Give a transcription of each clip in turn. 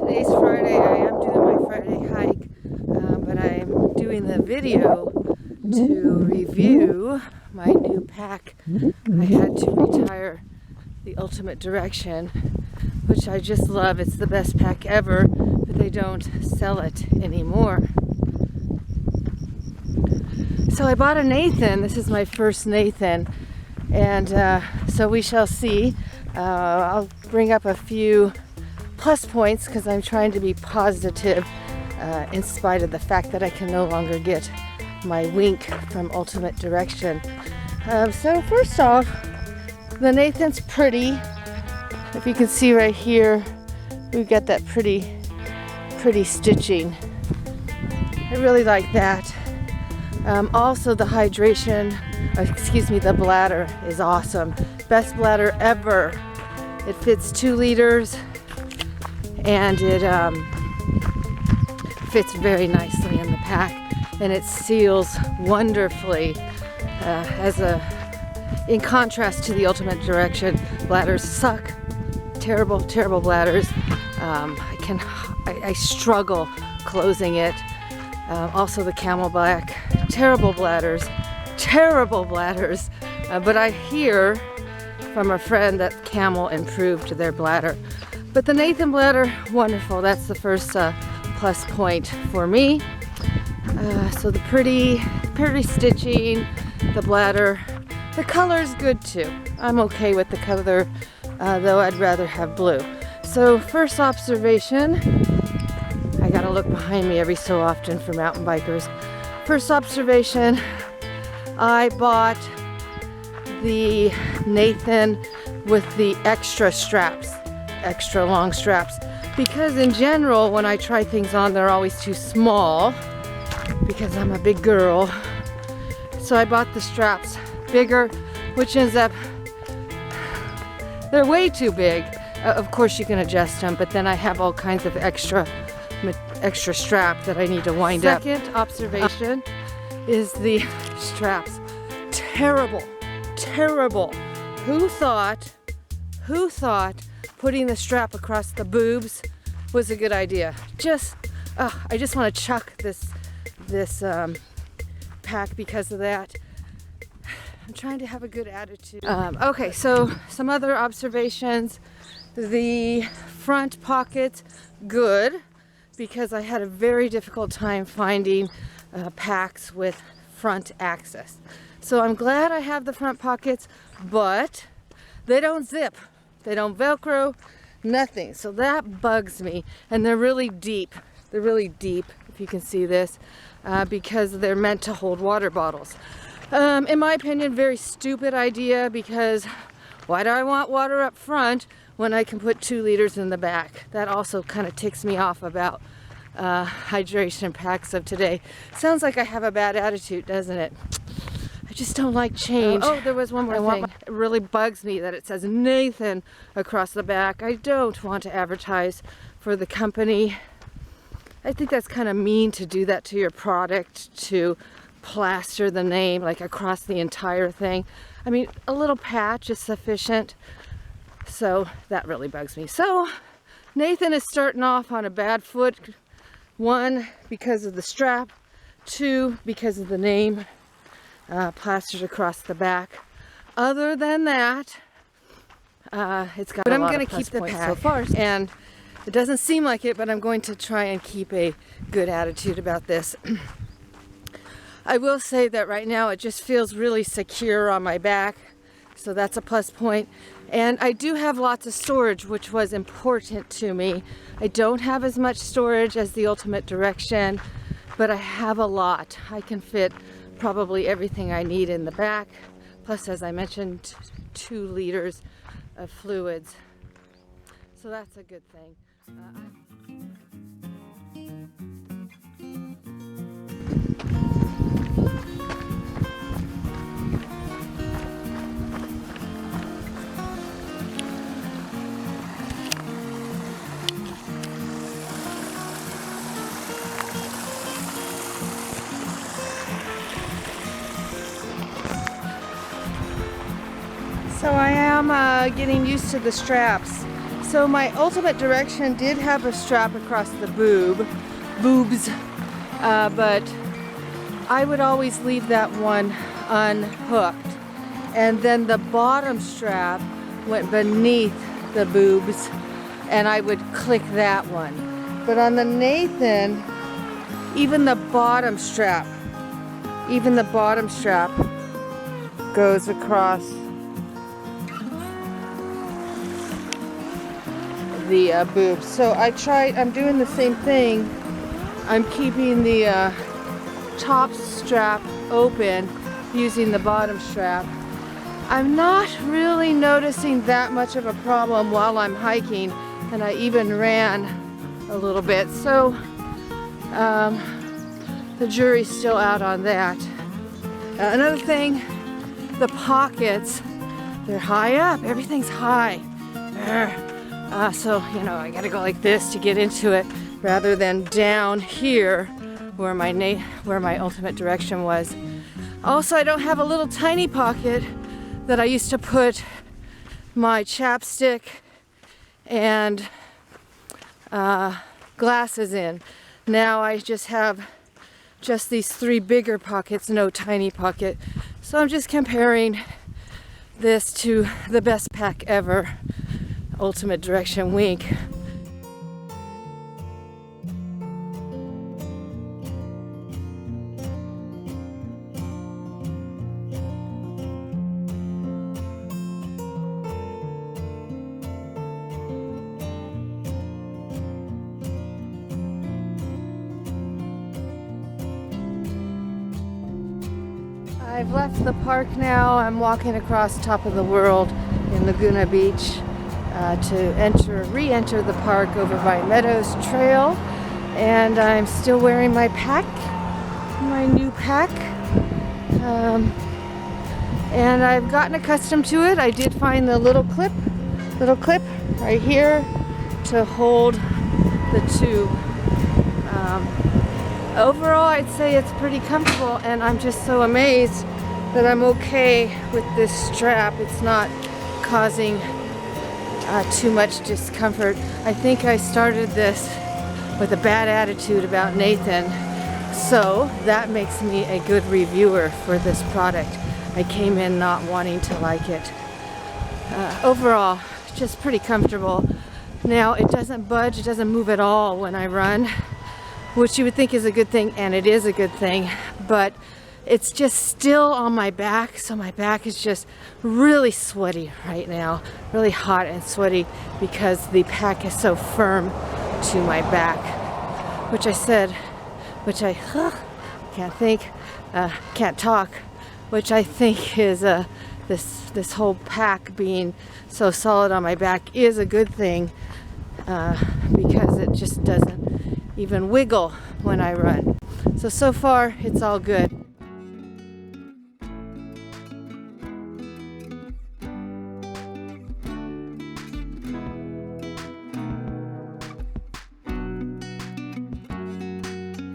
Today's Friday. I am doing my Friday hike, but I'm doing the video to review my new pack. I had to retire the Ultimate Direction, which I just love. It's the best pack ever, but they don't sell it anymore. So I bought a Nathan. This is my first Nathan, and so we shall see. I'll bring up a few plus points because I'm trying to be positive in spite of the fact that I can no longer get my wink from Ultimate Direction. So first off, the Nathan's pretty. If you can see right here, we've got that pretty stitching. I really like that. Also the hydration, the bladder is awesome. Best bladder ever. It fits 2 liters and it fits very nicely in the pack, and it seals wonderfully in contrast to the Ultimate Direction. Bladders suck. Terrible bladders. I struggle closing it. Also the Camel Black, terrible bladders. But I hear from a friend that Camel improved their bladder. But the Nathan bladder, wonderful. That's the first plus point for me. So the pretty stitching, the bladder, the color is good too. I'm okay with the color, though I'd rather have blue. So first observation, I gotta look behind me every so often for mountain bikers. First observation, I bought the Nathan with the extra long straps, because in general when I try things on they're always too small because I'm a big girl. So I bought the straps bigger, which ends up they're way too big. Of course you can adjust them, but then I have all kinds of extra strap that I need to wind up. Second observation is the straps. Terrible. Who thought putting the strap across the boobs was a good idea? I just want to chuck this pack because of that. I'm trying to have a good attitude. Okay, so some other observations. The front pockets, good, because I had a very difficult time finding packs with front access. So I'm glad I have the front pockets, but they don't zip. They don't Velcro, nothing. So that bugs me. And they're really deep. If you can see this, because they're meant to hold water bottles. In my opinion, very stupid idea, because why do I want water up front when I can put 2 liters in the back? That also kind of ticks me off about hydration packs of today. Sounds like I have a bad attitude, doesn't it? I just don't like change. Oh, there was one more thing. It really bugs me that it says Nathan across the back. I don't want to advertise for the company. I think that's kind of mean to do that to your product, to plaster the name like across the entire thing. I mean, a little patch is sufficient. So that really bugs me. So Nathan is starting off on a bad foot. 1, because of the strap. 2, because of the name plastered across the back. Other than that, it's got. But I'm going to keep the pack so far, and it doesn't seem like it, but I'm going to try and keep a good attitude about this. I will say that right now it just feels really secure on my back, so that's a plus point. And I do have lots of storage, which was important to me. I don't have as much storage as the Ultimate Direction, but I have a lot. I can fit probably everything I need in the back. Plus, as I mentioned, 2 liters of fluids. So that's a good thing. So I am getting used to the straps. So my Ultimate Direction did have a strap across the boobs, but I would always leave that one unhooked. And then the bottom strap went beneath the boobs, and I would click that one. But on the Nathan, even the bottom strap goes across the boobs. So I'm doing the same thing. I'm keeping the top strap open using the bottom strap. I'm not really noticing that much of a problem while I'm hiking, and I even ran a little bit. So the jury's still out on that. Another thing, the pockets, they're high up. Everything's high. So, you know, I gotta go like this to get into it rather than down here where my Ultimate Direction was. Also, I don't have a little tiny pocket that I used to put my chapstick and glasses in. Now I just have these 3 bigger pockets, no tiny pocket. So I'm just comparing this to the best pack ever, Ultimate Direction Wink. I've left the park now. I'm walking across top of the world in Laguna Beach to re-enter the park over by Meadows Trail, and I'm still wearing my pack, my new pack, and I've gotten accustomed to it. I did find the little clip right here to hold the tube. Overall, I'd say it's pretty comfortable, and I'm just so amazed that I'm okay with this strap. It's not causing too much discomfort. I think I started this with a bad attitude about Nathan, so that makes me a good reviewer for this product. I came in not wanting to like it. Overall, just pretty comfortable. Now, it doesn't budge, it doesn't move at all when I run, which you would think is a good thing, and it is a good thing, but it's just still on my back, so my back is just really sweaty right now, really hot and sweaty because the pack is so firm to my back, which I can't think, can't talk, which I think is this whole pack being so solid on my back is a good thing, because it just doesn't even wiggle when I run. So far it's all good.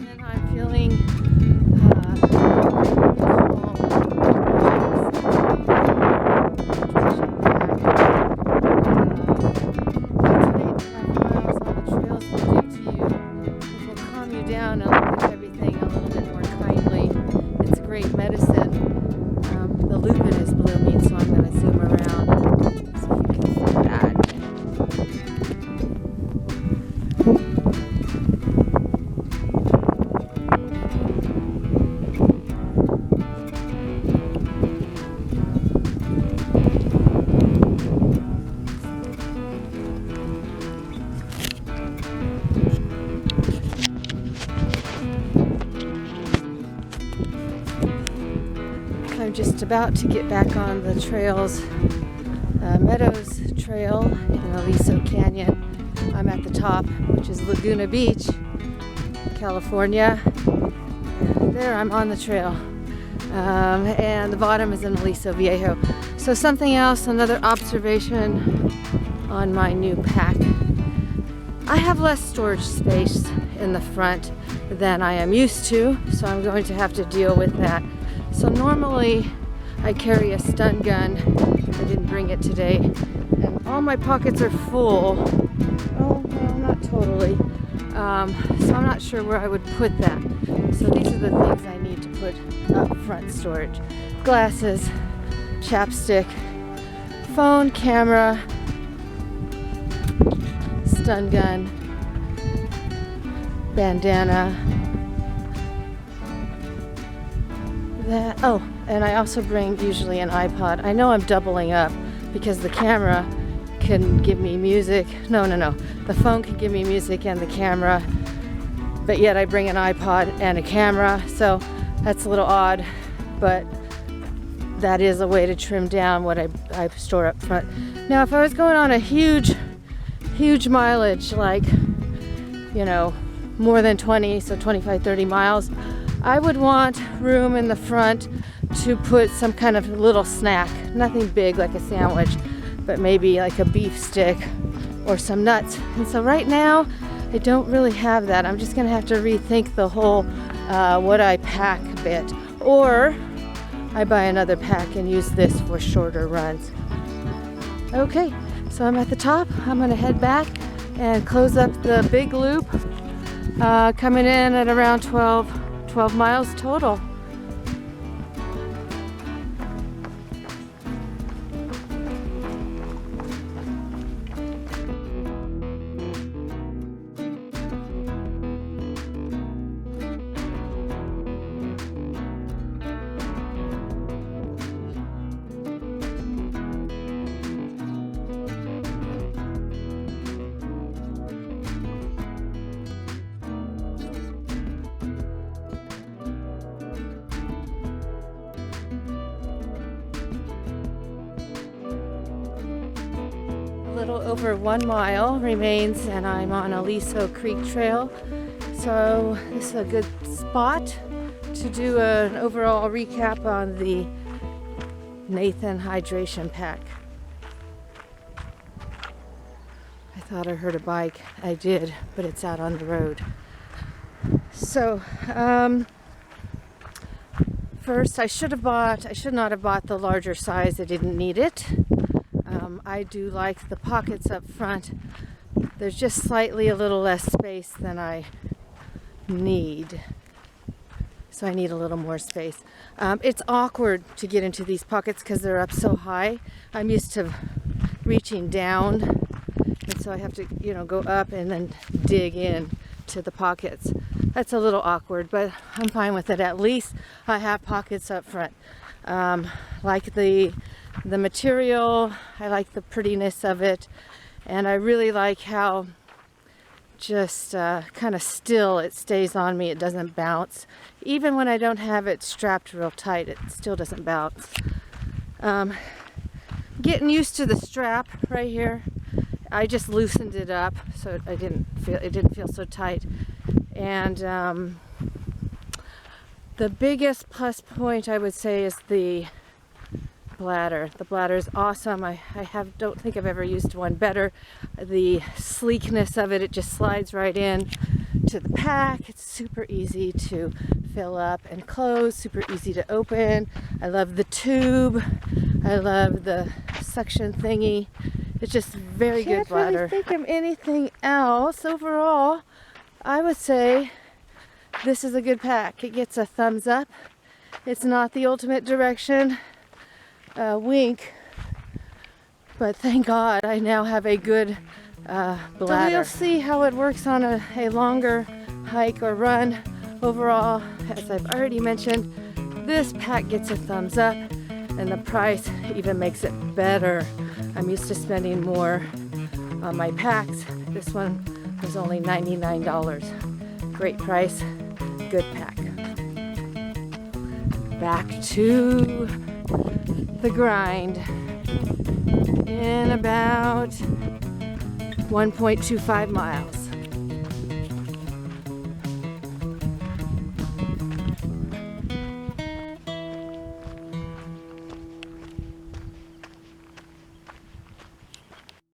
And I'm feeling down and look at everything a little bit more kindly. It's great medicine. The lupin is blooming, so I'm going to zoom around so you can see that. I'm just about to get back on the trails, Meadows Trail in Aliso Canyon. I'm at the top, which is Laguna Beach, California. And there I'm on the trail. And the bottom is in Aliso Viejo. So something else, another observation on my new pack. I have less storage space in the front than I am used to, so I'm going to have to deal with that. So normally I carry a stun gun. I didn't bring it today. And all my pockets are full. Oh, well, not totally. So I'm not sure where I would put that. So these are the things I need to put up front storage. Glasses, chapstick, phone, camera, stun gun, bandana. Oh, and I also bring usually an iPod. I know I'm doubling up because the camera can give me music. No. The phone can give me music and the camera, but yet I bring an iPod and a camera, so that's a little odd, but that is a way to trim down what I store up front. Now, if I was going on a huge mileage, like, you know, more than 20, so 25, 30 miles, I would want room in the front to put some kind of little snack. Nothing big like a sandwich, but maybe like a beef stick or some nuts. And so right now, I don't really have that. I'm just gonna have to rethink the whole what I pack bit. Or I buy another pack and use this for shorter runs. Okay, so I'm at the top. I'm gonna head back and close up the Big Loop, coming in at around 12 miles total. A little over 1 mile remains and I'm on Aliso Creek Trail. So this is a good spot to do an overall recap on the Nathan hydration pack. I thought I heard a bike. I did, but it's out on the road. So first I should not have bought the larger size. I didn't need it. I do like the pockets up front. There's just slightly a little less space than I need. So I need a little more space. It's awkward to get into these pockets because they're up so high. I'm used to reaching down, and so I have to, go up and then dig in to the pockets. That's a little awkward, but I'm fine with it. At least I have pockets up front. Like the material, I like the prettiness of it, and I really like how just kind of still it stays on me. It doesn't bounce. Even when I don't have it strapped real tight, it still doesn't bounce. Getting used to the strap right here. I just loosened it up so it didn't feel so tight. And the biggest plus point I would say is the bladder. The bladder is awesome. I don't think I've ever used one better. The sleekness of it, it just slides right in to the pack. It's super easy to fill up and close, super easy to open. I love the tube. I love the suction thingy. It's just very good bladder. Can't really think of anything else. Overall, I would say this is a good pack. It gets a thumbs up. It's not the ultimate direction wink, but thank God I now have a good bladder. So we'll see how it works on a longer hike or run. Overall, as I've already mentioned, this pack gets a thumbs up, and the price even makes it better. I'm used to spending more on my packs. This one was only $99. Great price, good pack. Back to the grind in about 1.25 miles.